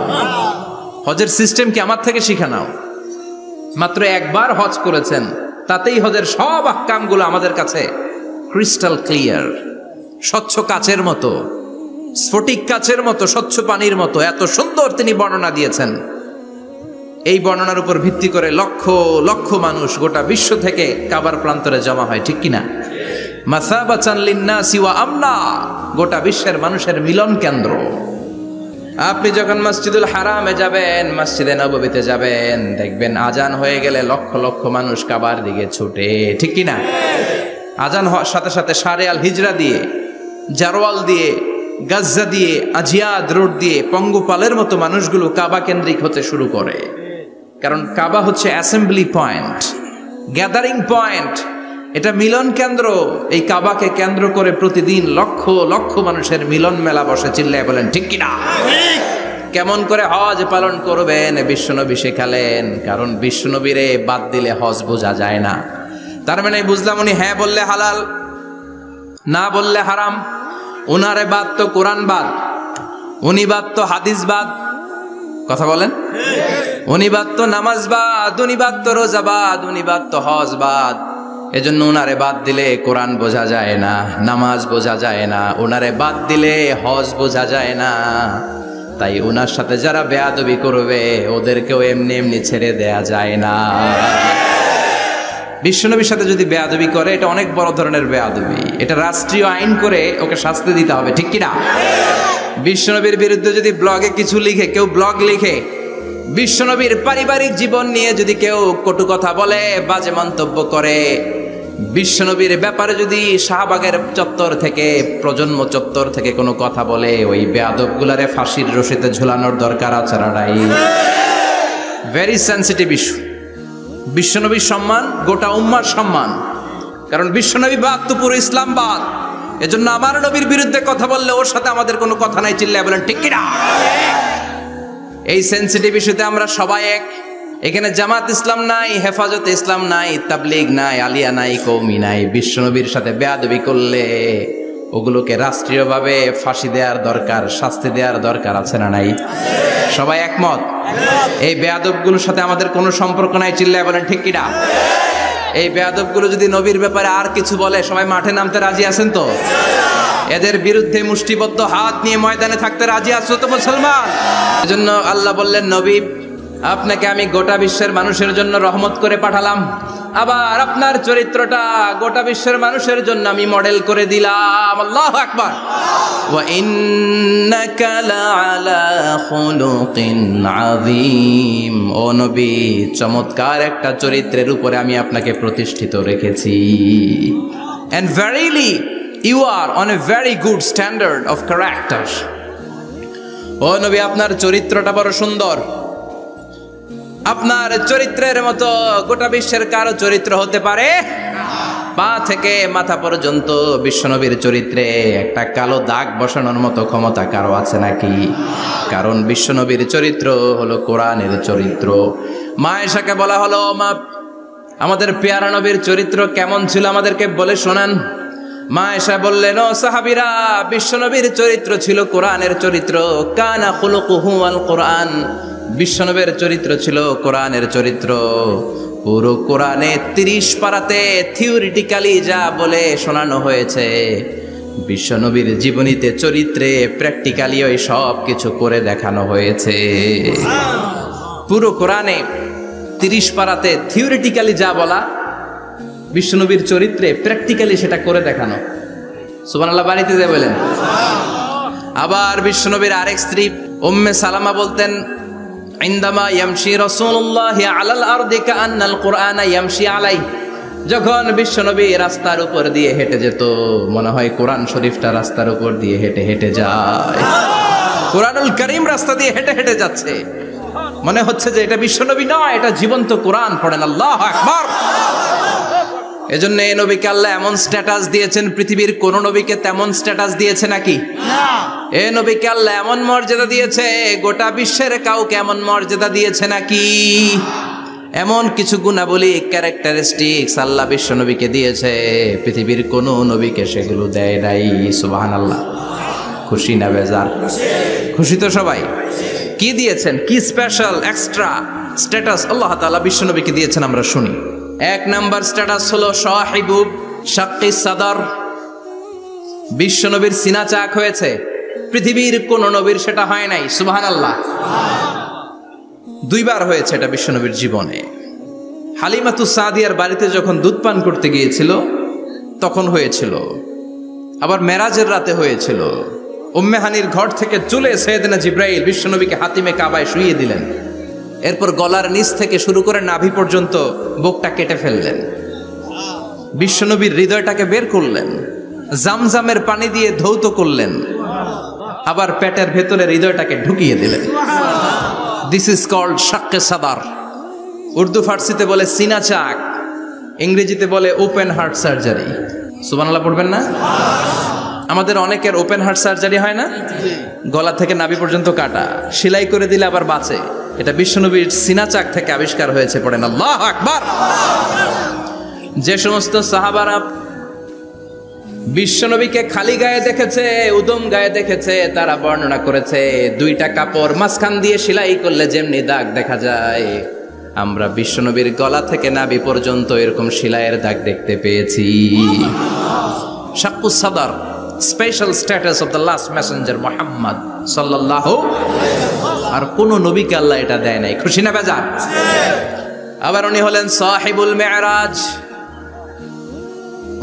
হজের সিস্টেম কি আমার থেকে শিখে নাও। মাত্র একবার হজ করেছেন, তাতেই হজের সব আহকামগুলো আমাদের কাছে ক্রিস্টাল ক্লিয়ার, স্বচ্ছ কাচের মতো, স্ফটিক কাচের মতো, স্বচ্ছ পানির মতো এত সুন্দর তিনি বর্ণনা দিয়েছেন। এই বর্ণনার উপর ভিত্তি করে লক্ষ লক্ষ মানুষ গোটা বিশ্ব থেকে কাবার প্রান্তরে জমা হয়, ঠিক কিনা? মাসাবাতান লিন্নাসি ওয়া আমনা, গোটা বিশ্বের মানুষের মিলন কেন্দ্র। আপনি যখন মসজিদুল হারামে যাবেন, মসজিদে নববীতে যাবেন, দেখবেন আজান হয়ে গেলে লক্ষ লক্ষ মানুষ কাবার দিকে ছুটে, ঠিক কিনা? আজান হওয়ার সাথে সাথে সারে আল হিজরা দিয়ে, জারওয়াল দিয়ে, গাজ্জা দিয়ে, আজিয়াদ রোড দিয়ে পঙ্গপালের মতো মানুষগুলো কাবা কেন্দ্রিক হতে শুরু করে। কারণ কাবা হচ্ছে অ্যাসেম্বলি পয়েন্ট, গ্যাদারিং পয়েন্ট, এটা মিলন কেন্দ্র। এই কাবাকে কেন্দ্র করে প্রতিদিন লক্ষ লক্ষ মানুষের মিলন মেলা বসে। চিল্লায় বলেন ঠিক কিনা? কেমন করে হজ পালন করবেন বিশ্বনবী শেখালেন। কারণ বিশ্বনবীরে বাদ দিলে হজ বোঝা যায় না। তার মানে বুঝলাম উনি হ্যাঁ বললে হালাল, না বললে হারাম। উনারে বাদ তো কোরআন বাদ, উনি বাদ তো হাদিস বাদ। কথা বলেন। উনি বাদ তো নামাজ বাদ, উনি বাদ তো রোজা বাদ, উনি বাদ তো হজ বাদ। এজন্য উনারে বাদ দিলে কোরআন বোঝা যায় না, নামাজ বোঝা যায় না, উনারে বাদ দিলে হজ বোঝা যায় না। তাই উনার সাথে যারা বেয়াদবি করবে ওদেরকেও এমনি এমনি ছেড়ে দেয়া যায় না। বিশ্বনবীর সাথে যদি বেয়াদবি করে এটা অনেক বড় ধরনের বেয়াদবি, এটা রাষ্ট্রীয় আইন করে ওকে শাস্তি দিতে হবে, ঠিক কিনা? বিশ্বনবীর বিরুদ্ধে যদি ব্লগে কিছু লিখে, কেউ ব্লগ লিখে, বিশ্বনবীর পারিবারিক জীবন নিয়ে যদি কেউ কটু কথা বলে, বাজে মন্তব্য করে, বিশ্বনবীর ব্যাপারে যদি শাহবাগের চত্বর থেকে, প্রজন্ম চত্বর থেকে কোনো কথা বলে, ওই বেয়াদবগুলারে ফাঁসির রশিতে ঝুলানোর দরকার আছে না নাই? Very sensitive issue. বিশ্বনবীর সম্মান গোটা উম্মার সম্মান। কারণ বিশ্বনবী বাদ তো পুরো ইসলাম বাদ। এজন্য আমার নবীর বিরুদ্ধে কথা বললে ওর সাথে আমাদের কোনো কথা নাই। চিল্লায় বলেন ঠিক কিনা? এই সেনসিটিভ ইস্যুতে আমরা সবাই এক। এখানে জামাত ইসলাম নাই, হেফাজত ইসলাম নাই, তাবলীগ নাই, আলিয়া নাই, কওমি নাই। বিশ্বনবীর সাথে বেয়াদবি করলে ওগুলোকে রাষ্ট্রীয়ভাবে ফাঁসি দেওয়ার দরকার, শাস্তি দেওয়ার দরকার আছে না নাই? সবাই একমত? এই বেয়াদবগুলোর সাথে আমাদের কোনো সম্পর্ক নাই। চিল্লায় বলেন ঠিক কিনা? এই বেয়াদবগুলো যদি নবীর ব্যাপারে আর কিছু বলে সবাই মাঠে নামতে রাজি আছেন তো? এদের বিরুদ্ধে মুষ্টিবদ্ধ হাত নিয়ে ময়দানে থাকতে রাজি আছো তো মুসলমান? এজন্য আল্লাহ বললেন, নবী আপনাকে আমি গোটা বিশ্বের মানুষের জন্য রহমত করে পাঠালাম। আবার আপনার চরিত্রটা গোটা বিশ্বের মানুষের জন্য আমি মডেল করে দিলাম। আল্লাহু আকবার। ওয়া ইন্নাকা লাআলা খুলুকিন আযীম। ও নবী, চমৎকার একটা চরিত্রের উপরে আমি আপনাকে প্রতিষ্ঠিত রেখেছি। And verily you are on a very good standard of character. ও নবী, আপনার চরিত্রটা বড় সুন্দর। আপনার চরিত্রের মতো গোটা বিশ্বের কারো চরিত্র হতে পারে? পা থেকে মাথা পর্যন্ত বিশ্বনবীর চরিত্রে একটা কালো দাগ বসানোর মতো ক্ষমতা কারো আছে নাকি? কারণ বিশ্বনবীর চরিত্র হলো কোরআনের চরিত্র। মা আয়েশাকে বলা হলো, মা, আমাদের পেয়ারা নবীর চরিত্র কেমন ছিল আমাদেরকে বলে শোনান। মা আয়েশা বললেন, ও সাহাবীরা, বিশ্বনবীর চরিত্র ছিল কোরআনের চরিত্র। কানা খুলুকুহু আল কোরআন। বিশ্বনবীর চরিত্র ছিল কোরআনের চরিত্র। পুরো কোরআনে 30 পারাতে থিওরিটিক্যালি যা বলে শোনানো হয়েছে, বিশ্বনবীর জীবনীতে চরিত্রে প্র্যাকটিক্যালি ওই সব কিছু করে দেখানো হয়েছে। পুরো কোরআনে 30 পারাতে থিওরিটিক্যালি যা বলা, বিশ্বনবীর চরিত্রে প্র্যাকটিক্যালি সেটা করে দেখানো। সুবহানাল্লাহ, বাড়িতে যে বলেন। আবার বিশ্বনবীর আরেক স্ত্রী উম্মে সালামা বলতেন, ইনদামা ইয়ামশি রাসূলুল্লাহি আলাল আরদি কাআন্নাল কুরআনা ইয়ামশি আলাই। যখন বিশ্বনবী রাস্তার উপর দিয়ে হেঁটে যেত, মনে হয় কোরআন শরীফটা রাস্তার উপর দিয়ে হেঁটে হেঁটে যায়। কোরআনুল কারীম রাস্তা দিয়ে হেঁটে হেঁটে যাচ্ছে, মনে হচ্ছে যে এটা বিশ্বনবী নয়, এটা জীবন্ত কোরআন। পড়েন আল্লাহু আকবার। এজন্য এই নবীকে আল্লাহ এমন স্ট্যাটাস দিয়েছেন, পৃথিবীর কোন নবীকে তেমন স্ট্যাটাস দিয়েছে নাকি? না। এই নবীকে আল্লাহ এমন মর্যাদা দিয়েছে, গোটা বিশ্বের কাউকে এমন মর্যাদা দিয়েছে নাকি? এমন কিছু গুণাবলী, ক্যারেক্টারিস্টিক্স আল্লাহ বিশ্ব নবীকে দিয়েছে, পৃথিবীর কোন নবীকে সেগুলো দেয় নাই। সুবহানাল্লাহ। খুশি না বেজার? খুশি তো সবাই। কি দিয়েছেন, কি স্পেশাল এক্সট্রা স্ট্যাটাস আল্লাহ তাআলা বিশ্ব নবীকে দিয়েছেন, আমরা শুনি। এক নাম্বার স্ট্যাটাস হলো সাহিবু শাক্কি সাদর। বিশ্ব নবীর সিনা চাক হয়েছে, পৃথিবীর কোন নবীর সেটা হয় নাই। সুবহানাল্লাহ। 2 বার হয়েছে এটা বিশ্ব নবীর জীবনে। হালিমাতু সাদিয়ার বাড়িতে যখন দুধ পান করতে গিয়েছিল তখন হয়েছিল, আবার মেরাজের রাতে হয়েছিল। উম্মে হানির ঘর থেকে চলে সাইয়েদনা জিবরাইল বিশ্ব নবীকে হাতিমে কাবায় শুইয়ে দিলেন। এরপর গলার নিচ থেকে শুরু করে নাভি পর্যন্ত বুকটা কেটে ফেললেন, বিশ্বনবীর হৃদয়টাকে বের করলেন, জামজামের পানি দিয়ে ধৌত করলেন, আবার পেটের ভেতরে হৃদয়টাকে ঢুকিয়ে দিলেন। দিস ইজ কল্ড শাক্কে সাদার। উর্দু ফার্সিতে বলে সিনা চাক, ইংরেজিতে বলে ওপেন হার্ট সার্জারি। সুবহানাল্লাহ পড়বেন না? আমাদের অনেকের ওপেন হার্ট সার্জারি হয় না, গলা থেকে নাভি পর্যন্ত কাটা, সেলাই করে দিলে আবার বাঁচে। এটা বিশ্বনবীর সিনা চাক থেকে আবিষ্কার হয়েছে। পড়েন আল্লাহু আকবার। যে সমস্ত সাহাবারা বিশ্বনবীকে খালি গায়ে দেখেছে, উদম গায়ে দেখেছে, তারা বর্ণনা করেছে 2টা কাপড় মাঝখান দিয়ে সেলাই করলে যেমনি দাগ দেখা যায়, আমরা বিশ্বনবীর গলা থেকে নাভি পর্যন্ত এরকম সেলাইয়ের দাগ দেখতে পেয়েছি। শাক্কুস সাদর, special status of the last Messenger Muhammad সাল্লাল্লাহু। আর কোন নবীকে আল্লাহ এটা দেয় নাই। খুশি না বেজার? আবার উনি হলেন সাহিবুল মেরাজ।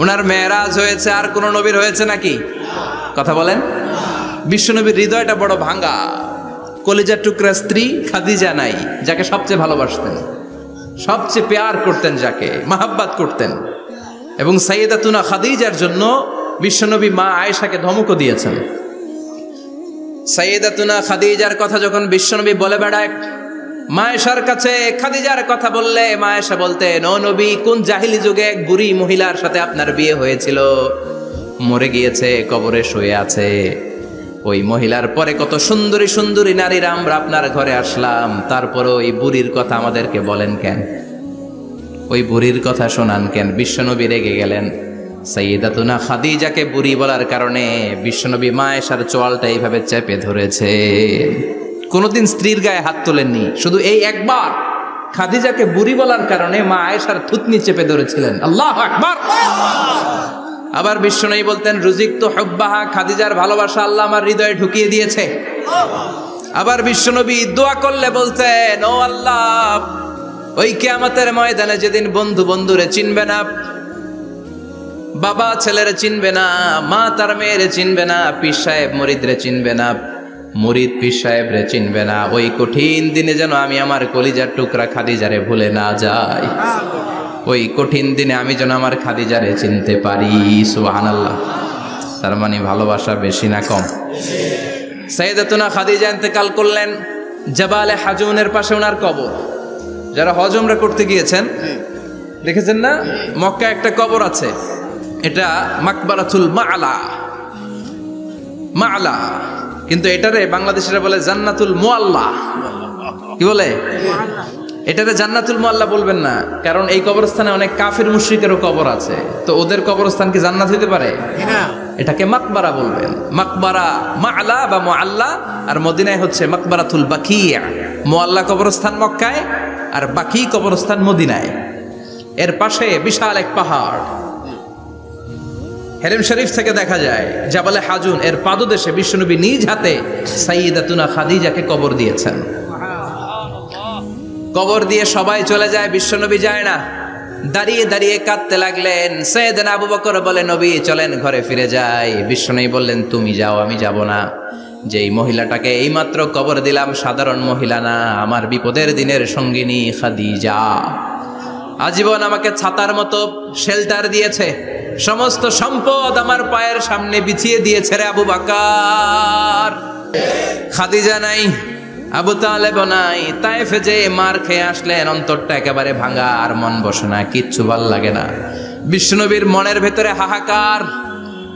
ওনার মেরাজ হয়েছে, আর কোন নবীর হয়েছে নাকি? কথা বলেন। বিশ্বনবীর হৃদয়টা বড় ভাঙা, কলিজার টুকরা স্ত্রী খাদিজা নাই, যাকে সবচেয়ে ভালোবাসতেন, সবচেয়ে প্যার করতেন, যাকে মাহাব্বাত করতেন। এবং সাইয়েদাতুনা খাদিজার জন্য বিশ্বনবী মা আয়েশাকে ধমকও দিয়েছেন। সাইয়েদাতুনা খাদিজার কথা যখন বিশ্বনবী বলে বেড়ায় মা আয়েশার কাছে, খাদিজার কথা বললে মা আয়েশা বলতেন, ও নবী, কোন জাহিলি যুগে এক বুড়ি মহিলার সাথে আপনার বিয়ে হয়েছিল, মরে গিয়েছে, কবরে শুয়ে আছে। ওই মহিলার পরে কত সুন্দরী সুন্দরী নারীরা আমরা আপনার ঘরে আসলাম, তারপরে ওই বুড়ির কথা আমাদেরকে বলেন কেন? ওই বুড়ির কথা শোনান কেন? বিশ্বনবী রেগে গেলেন। সাইয়েদাতুনা খাদিজাকে বুড়ি বলার কারণে বিশ্বনবী মা আয়েশার চোয়ালটা এইভাবে চেপে ধরেছে। কোনোদিন স্ত্রীর গায়ে হাত তোলেননি, শুধু এই একবার খাদিজাকে বুড়ি বলার কারণে মা আয়েশার থুতনি চেপে ধরেছিলেন। আল্লাহু আকবার। আবার বিশ্বনবী বলতেন, রুজিকতু হুব্বাহা, খাদিজার ভালোবাসা আল্লাহ আমার হৃদয়ে ঢুকিয়ে দিয়েছে। আবার বিশ্বনবী দোয়া করলে বলতেন, ও আল্লাহ, ওই কিয়ামতের ময়দানে যেদিন বন্ধু বন্ধুরে চিনবে না, বাবা ছেলেরে চিনবে না, মা তার মেয়েরে চিনবে না, পীর সাহেব মুরিদরে চিনবে না, মুরিদ পীর সাহেবরে চিনবে না, ওই কঠিন দিনে যেন আমি আমার কলিজার টুকরা খাদিজারে ভুলে না যাই। ওই কঠিন দিনে আমি যেন আমার খাদিজারে চিনতে পারি। সুবহানাল্লাহ। তার মানে ভালোবাসা বেশি না কম? সাইয়েদাতুনা খাদিজা ইন্তেকাল করলেন, জাবালে হাজুনের পাশে ওনার কবর। যারা হজ উমরা করতে গিয়েছেন দেখেছেন না, মক্কা একটা কবর আছে, এটা মাকবারাতুল মা'লা। মা'লা, কিন্তু এটারে বাংলাদেশিরা বলে জান্নাতুল মুআল্লা। কি বলে? এটাতে জান্নাতুল মুআল্লা বলবেন না, কারণ এই কবরস্থানে অনেক কাফির মুশরিকেরও কবর আছে, তো ওদের কবরস্থান কি জান্নাত হতে পারে? এটাকে মাকবারা বলবেন। মাকবারা মা'লা বা মুআল্লা, আর মদিনায় হচ্ছে মাকবারাতুল বাকিয়া। মুআল্লা কবরস্থান মক্কায়, আর বাকি কবরস্থান মদিনায়। এর পাশে বিশাল এক পাহাড়, হেরেম শরীফ থেকে দেখা যায় জাবালে হাজুন, এর পাদদেশে বিশ্বনবী নিজ হাতে সাইয়্যিদাতুনা খাদিজাকে কবর দিয়েছেন। কবর দিয়ে সবাই চলে যায়, বিশ্বনবী যায় না। দাঁড়িয়ে দাঁড়িয়ে কাঁদতে লাগলেন। সাইয়েদনা আবু বকর বলে, নবী চলেন ঘরে ফিরে যাই। বিশ্বনবী বললেন, তুমি যাও, আমি যাব না। যেই মহিলাটাকে এইমাত্র কবর দিলাম সাধারণ মহিলা না, আমার বিপদের দিনের সঙ্গিনী খাদিজা। আজীবন আমাকে ছাতার মতো শেল্টার দিয়েছে, সমস্ত সম্পদ আমার পায়ের সামনে বিছিয়ে দিয়েছে রে আবু বকর। খাদিজা নাই, আবু তালেব নাই। তায়েফে যে মার খেয়ে আসলেন, অন্তরটা একেবারে ভাঙা, আর মন বসে না, কিচ্ছু ভাল লাগে না। বিশ্বনবীর মনের ভেতরে হাহাকার।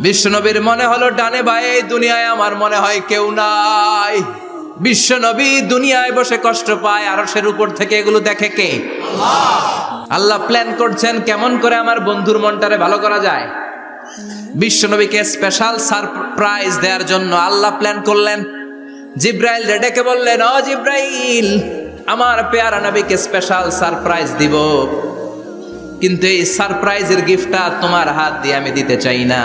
বিশ্বনবীর মনে হলো ডানে বায়ে দুনিয়ায় আমার মনে হয় কেউ নাই। বিশ্বনবী দুনিয়ায় বসে কষ্ট পায়, আরশের উপর থেকে এগুলো দেখে কে? আল্লাহ প্ল্যান করছেন কেমন করে আমার বন্ধুর মনটারে ভালো করা যায়। বিশ্বনবীকে স্পেশাল সারপ্রাইজ দেওয়ার জন্য আল্লাহ প্ল্যান করলেন। জিব্রাইল ডেকে বললেন, ও জিব্রাইল, আমার পেয়ারা নবীকে স্পেশাল সারপ্রাইজ দিব, কিন্তু এই সারপ্রাইজের গিফটটা তোমার হাত দিয়ে আমি দিতে চাই না,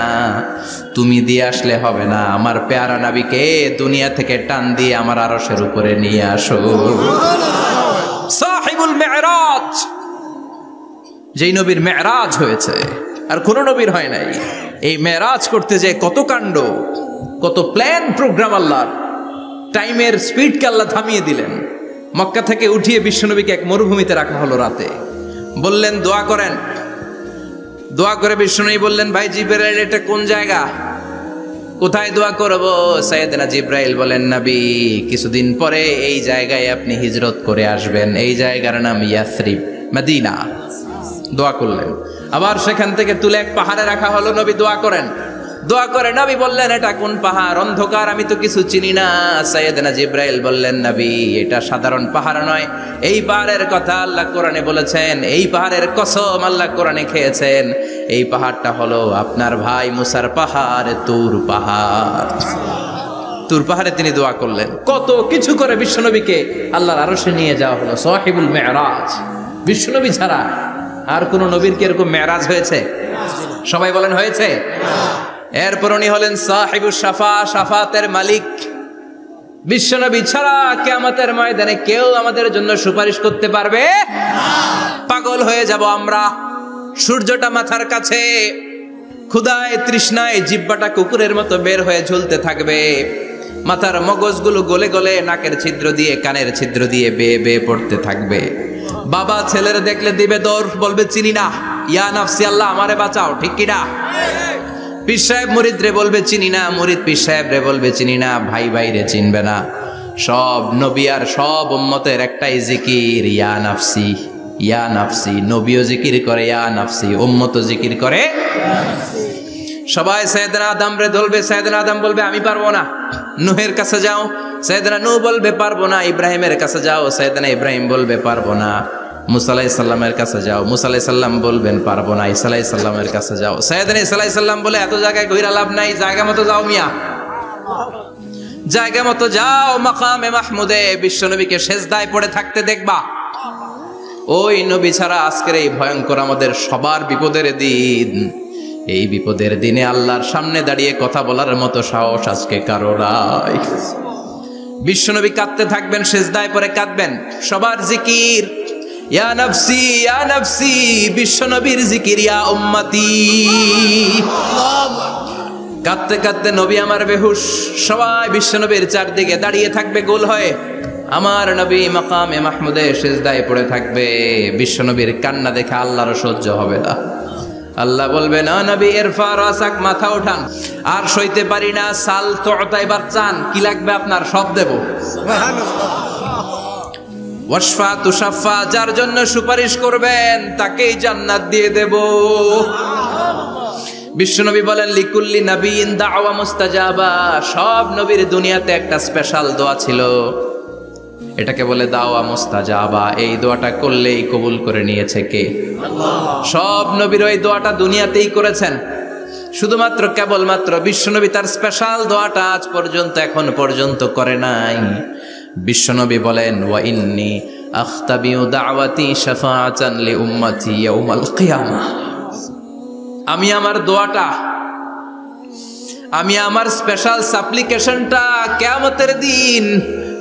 তুমি দিয়ে আসলে হবে না। আমার পেয়ারা নবীকে দুনিয়া থেকে টান দিয়ে আমার আরশের উপরে নিয়ে আসো। সাহিবুল মেরাজ, যেই নবীর মেরাজ হয়েছে আর কোন নবীর হয় নাই। এই মেরাজ করতে যে কত কাণ্ড, কত প্ল্যান প্রোগ্রাম আল্লাহর। টাইমের স্পিডকে আল্লাহ থামিয়ে দিলেন। মক্কা থেকে উঠিয়ে বিশ্বনবীকে এক মরুভূমিতে রাখা হলো রাতে। বললেন দোয়া করেন। দোয়া করে বিশ্বনবী বললেন, ভাই জিবরাইল, এটা কোন জায়গা, কোথায় দোয়া করব? সাইয়েদনা জিবরাইল বলেন, নবী কিছুদিন পরে এই জায়গায় আপনি হিজরত করে আসবেন, এই জায়গার নাম ইয়াসরিব, মদিনা। দোয়া করলেন। আবার সেখান থেকে তুলে এক পাহাড়ে রাখা হলো, নবী দোয়া করেন। দোয়া করে নবী বললেন, এটা কোন পাহাড়? অন্ধকার, আমি তো কিছু চিনি না। সাইয়েদনা জিবরাইল বললেন, নবী এটা সাধারণ পাহাড় নয়, এই পাহাড়ের কথা আল্লাহ কোরআনে বলেছেন, এই পাহাড়ের কসম আল্লাহ কোরআনে খেয়েছেন। এই পাহাড়টা হলো আপনার ভাই মুসার পাহাড়, তুর পাহাড়। তুর পাহাড়ে তিনি দোয়া করলেন। কত কিছু করে বিশ্বনবীকে আল্লাহর আরশে নিয়ে যাওয়া হলো। সাহিবুল মেরাজ। বিশ্বনবী ছাড়া আর কোন নবীর কি এরকম মেরাজ হয়েছে? সবাই বলেন হয়েছে। এরপর উনি হলেন সাহিবুস শাফা, শাফাতের মালিক। বিশ্বনবী ছাড়া কিয়ামতের ময়দানে কেউ আমাদের জন্য সুপারিশ করতে পারবে? পাগল হয়ে যাব আমরা। সূর্যটা মাথার কাছে, ক্ষুধায় তৃষ্ণায় জিহ্বাটা কুকুরের মতো বের হয়ে ঝুলতে থাকবে। মাথার মগজগুলো গলে গলে নাকের ছিদ্র দিয়ে, কানের ছিদ্র দিয়ে বেয়ে বেয়ে পড়তে থাকবে। বাবা ছেলের দেখলে দিবে দৌড়, বলবে চিনি না, ইয়া নাফসি, আল্লাহ আমারে বাঁচাও, ঠিক কিনা? পীর সাহেব মুরিদ রে বলবে চিনি না, মুরিদ পীর সাহেব রে বলবে চিনি না, ভাই ভাই রে চিনবে না। সব নবী আর সব উম্মতের একটাই জিকির, ইয়া নাফসি, ইয়া নাফসি। নবীও জিকির করে ইয়া নাফসি, উম্মতও জিকির করে। সবাই সাইয়েদনা আদম রে ধরবে, সাইয়েদনা আদম বলবে আমি পারবো না। নূহের কাছে যাও, সাইয়েদনা নূহ বলবে পারবো না। ইব্রাহিমের কাছে যাও, সাইয়েদনা ইব্রাহিম বলবে পারবো না। মুসা আলাইহিস সালামের কাছে যাও, মুসা আলাইহিস সালাম বলবেন পারবো না। ঈসা আলাইহিস সালামের কাছে যাও, সাইয়েদনা ঈসা আলাইহিস সালাম বলে এত জায়গায় ঘুরে লাভ নাই, জায়গা মতো যাও মিয়া, জায়গা মতো যাও। মাকামে মাহমুদে বিশ্বনবীকে সেজদায় পড়ে থাকতে দেখবা। ওই নবী ছাড়া আজকের এই ভয়ঙ্কর আমাদের সবার বিপদের দিন। এই বিপদের দিনে আল্লাহর সামনে দাঁড়িয়ে কথা বলার মতো সাহস আজকে কারো নাই। বিশ্বনবী কাঁদতে থাকবেন, সেজদায় পড়ে কাঁদবেন। সবার জিকির ইয়া নাফসি, ইয়া নাফসি। বিশ্বনবীর জিকির ইয়া উম্মতি। কাঁদতে কাঁদতে নবী আমার বেহুশ। সবাই বিশ্বনবীর চারদিকে দাঁড়িয়ে থাকবে গোল হয়ে। আমার নবী মাকামে মাহমুদে সেজদায় পড়ে থাকবে। বিশ্বনবীর কান্না দেখে আল্লাহর সহ্য হবে না। আল্লাহ বলবে না নবী ইরফা রাসাক, মাথা ওঠান। আর সইতে পারি না, সাল তুতা, এবার চান, কি লাগবে আপনার সব দেব। ওয়াশফা তুশাফা, যার জন্য সুপারিশ করবেন তাকেই জান্নাত দিয়ে দেব। বিশ্বনবী বলেন লিকুল্লি নবিয়্যিন দাওয়া মুস্তাজাবা, সব নবীর দুনিয়াতে একটা স্পেশাল দোয়া ছিল, এটাকে বলে দাওয়া মুস্তাজাবা। এই দোয়াটা করলেই কবুল করে নিয়েছে কে? আল্লাহ। সব নবীর ওই দোয়াটা দুনিয়াতেই করেছেন, শুধুমাত্র কেবলমাত্র বিশ্বনবী তার স্পেশাল দোয়াটা আজ পর্যন্ত এখন পর্যন্ত করে নাই। বিশ্বনবী বলেন ওয়া ইন্নী আখতাবিউ দাওয়াতি শাফাআতান লি উম্মতি ইয়াউমাল কিয়ামাহ, আমি আমার দোয়াটা, আমি আমার স্পেশাল সাপ্লিকেশনটা কিয়ামতের দিন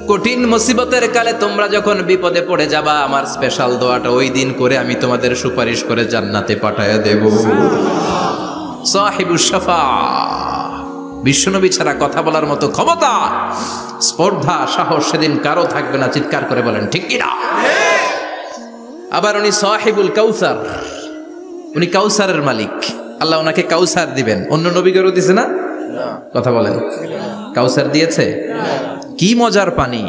কঠিন মুসিবতের কালে তোমরা যখন বিপদে পড়ে যাবা, আমার স্পেশাল দোয়াটা ওই দিন করে আমি তোমাদের সুপারিশ করে জান্নাতে পাঠায়া দেব। সাহিবুশ শাফাআ, বিশ্বনবী ছাড়া কথা বলার মতো ক্ষমতা, স্পর্ধা, সাহস সেদিন কারো থাকবে না। চিৎকার করে বলেন ঠিক কিনা? আবার উনি সাহিবুল কাউসার, উনি কাউসারের মালিক। আল্লাহ ওনাকে কাউসার দিবেন। অন্য নবীদেরও দিয়েছে না? কথা বলেন, কাউসার দিয়েছে। কি মজার পানি,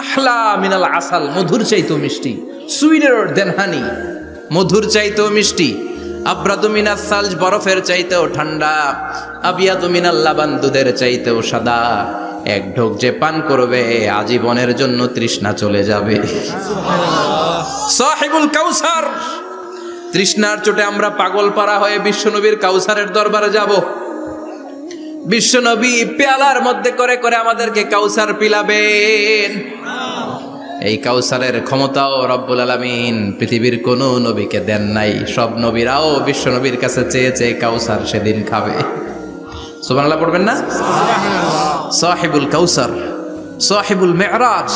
আহলা মিনাল আসাল, মধুর চাইতেও মিষ্টি, সুইটার দেন হানি, মধুর চাইতেও মিষ্টি। আব্রাদু মিনাস সালজ, বরফের চাইতেও ঠান্ডা। আবিয়াদু মিনাল লাবান, দুধের চাইতেও সাদা। এক ঢোক যে পান করবে আজীবনের জন্য তৃষ্ণা চলে যাবে। সাহিবুল কাউসার, তৃষ্ণার চোটে আমরা পাগল পারা হয়ে বিশ্বনবীর কাউসারের দরবারে যাব। বিশ্বনবী পেয়ালার মধ্যে করে করে আমাদেরকে কাউসার পিলাবেন। এই কাউসারের ক্ষমতাও রব্বুল আলামিন পৃথিবীর কোন নবীকে দেন নাই। সব নবীরাও বিশ্বনবীর কাছে চেয়েছে কাউসার সেদিন খাবে। সুবহানাল্লাহ পড়বেন না? সাহিবুল কাউসার, সাহিবুল মিরাজ,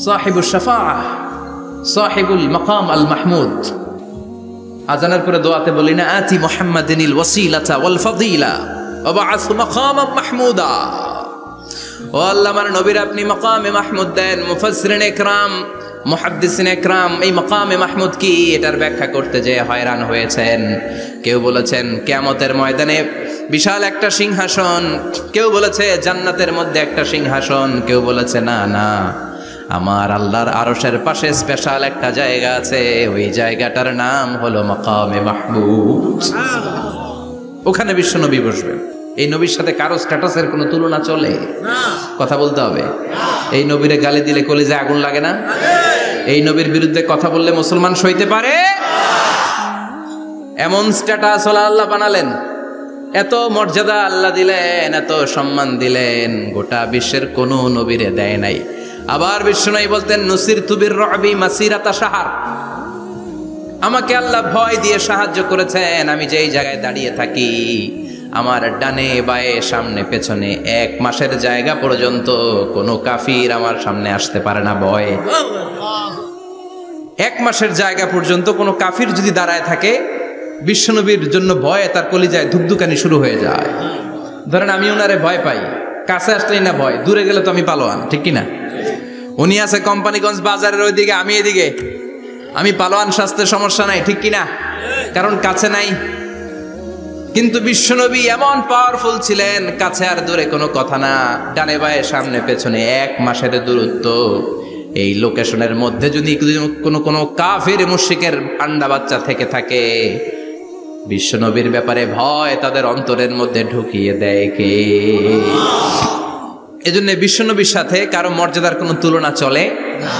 সাহিবুশ শাফাআ, সাহিবুল মাকাম আল মাহমুদ। আজানের পরে দোয়াতে বলি না, আতি মুহাম্মাদিনিল ওয়াসিলাতা ওয়াল ফাদিলা ওয়া বা'আসহু মাকামান মাহমুদা। ও আল্লাহ, আমার নবীর আপনি মাকামে মাহমুদ দেন। মুফাসসিরিন ইকরাম, মুহাদ্দিসিন ইকরাম এই মাকামে মাহমুদ কি এটার ব্যাখ্যা করতে যে হয়রান হয়েছেন। কেউ বলেছেন কিয়ামতের ময়দানে বিশাল একটা সিংহাসন, কেউ বলেছে জান্নাতের মধ্যে একটা সিংহাসন, কেউ বলেছে না না, আমার আল্লাহর আরশের পাশে স্পেশাল একটা জায়গা আছে, ওই জায়গাটার নাম হলো মাকামে মাহমুদ। ওখানে বিশ্বনবী বসবেন। এই নবীর সাথে কারো স্ট্যাটাসের কোনো তুলনা চলে? কথা বলতে হবে। এই নবীরে গালি দিলে কলিজায় আগুন লাগে না? এই নবীর বিরুদ্ধে কথা বললে মুসলমান সইতে পারে? এমন স্ট্যাটাস আল্লাহ বানালেন, এত মর্যাদা আল্লাহ দিলেন, এত সম্মান দিলেন, গোটা বিশ্বের কোনো নবীরে দেয় নাই। আবার বিশ্বনবী বলতেন নুসিরতু বির-রু'বি মাসিরাতা শাহর, আমাকে আল্লাহ ভয় দিয়ে সাহায্য করেছেন। আমি যেই জায়গায় দাঁড়িয়ে থাকি, আমার ডানে বায়ে সামনে পেছনে 1 মাসের জায়গা পর্যন্ত কোনো কাফির আমার সামনে আসতে পারে না ভয়ে। 1 মাসের জায়গা পর্যন্ত কোনো কাফির যদি দাঁড়ায় থাকে, বিশ্বনবীর জন্য ভয়ে তার কলিজায় ধুকধুকানি শুরু হয়ে যায়। ধরেন আমি ওনারে ভয় পাই, কাছে আসলেই না ভয়, দূরে গেলে তো আমি পালোয়ান, ঠিক কিনা? উনি আছে কোম্পানিগঞ্জ বাজারের ওইদিকে, আমি এদিকে, আমি পালোয়ান, স্বাস্থ্যের সমস্যা নাই, ঠিক কিনা? কারণ কাছে নাই। কিন্তু বিশ্বনবী এমন পাওয়ারফুল ছিলেন, কাছে আর দূরে কোনো কথা না, ডানে বায়ে সামনে পেছনে 1 মাসের দূরত্ব। এই লোকেশনের মধ্যে যদি কোনো কাফির মুশরিকের আন্ডা বাচ্চা থেকে থাকে, বিশ্বনবীর ব্যাপারে ভয় তাদের অন্তরের মধ্যে ঢুকিয়ে দেয় কে? এজন্য বিশ্বনবীর সাথে কারো মর্যাদার কোনো তুলনা চলে না।